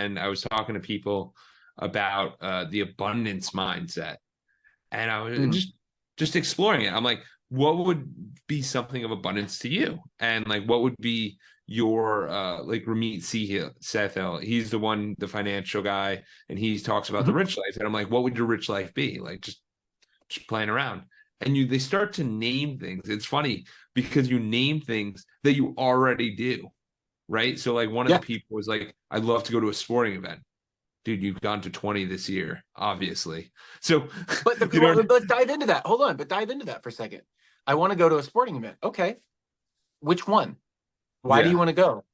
and I was talking to people about the abundance mindset, and I was Mm. just exploring it. I'm like, what would be something of abundance to you? And like, what would be your like Ramit Sethi? He's the one, the financial guy, and he talks about the Mhm. rich life. And I'm like, what would your rich life be? Like just playing around. And they start to name things. It's funny because you name things that you already do, right? So like one of the Yeah. people was like, I'd love to go to a sporting event. Dude, you've gone to 20 this year, obviously. So you know, Let's dive into that. Hold on, but dive into that for a second. I want to go to a sporting event. Okay. Which one? Why do you yeah, want to go?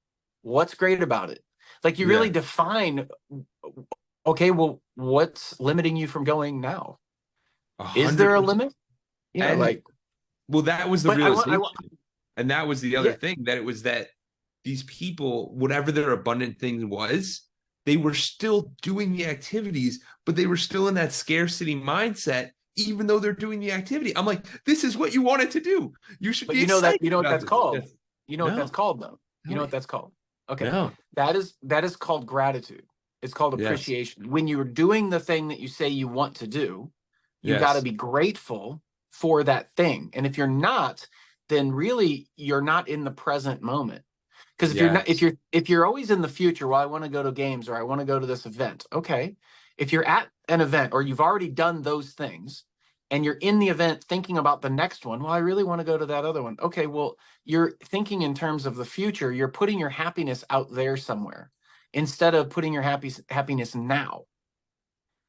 What's great about it? Like you really yeah, define, okay, well, what's limiting you from going now? a Is hundred there a percent. limit? And Like, well, that was the but I want, realization. And that was the other yeah, thing, that it was that these people, whatever their abundant thing was, they were still doing the activities, but they were still in that scarcity mindset, even though they're doing the activity. I'm like, this is what you wanted to do. You should but be excited you know what about that's this. called? Yes. You know what that's No, called though? You tell know what me. that's called? Okay. No. That is called gratitude. It's called Yes. appreciation. When you're doing the thing that you say you want to do, you got to Yes. be grateful for that thing. And if you're not, then really you're not in the present moment. Because if you're not, Yes. if you're always in the future, well, I want to go to games or I want to go to this event. Okay. If you're at an event or you've already done those things and you're in the event thinking about the next one, well, I really want to go to that other one. Okay, well, you're thinking in terms of the future. You're putting your happiness out there somewhere instead of putting your happiness now.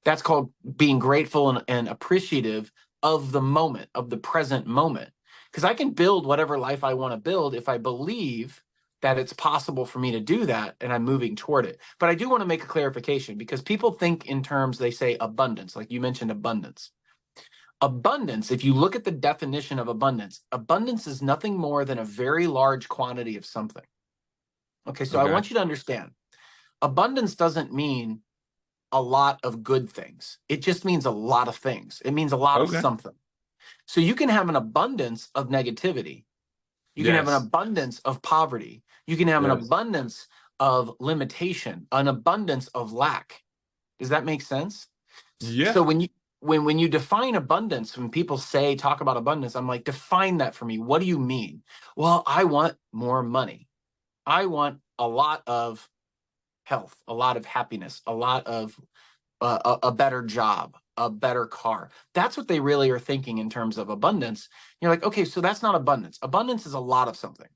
That's called being grateful and appreciative of the moment, of the present moment. Because I can build whatever life I want to build if I believe that it's possible for me to do that and I'm moving toward it. But I do want to make a clarification because people think in terms, they say abundance, like you mentioned abundance. Abundance, if you look at the definition of abundance, abundance is nothing more than a very large quantity of something. Okay, so I Okay. want you to understand abundance doesn't mean a lot of good things. It just means a lot of things. It means a lot of Okay. something. So you can have an abundance of negativity. You can have an Yes. abundance of poverty. You can have an Yes. abundance of limitation, an abundance of lack. Does that make sense? So Yeah. when you define abundance, when people say talk about abundance, I'm like, define that for me. What do you mean? Well, I want more money. I want a lot of health, a lot of happiness, a lot of a better job, a better car. That's what they really are thinking in terms of abundance. You're like, okay, so that's not abundance. Abundance is a lot of something.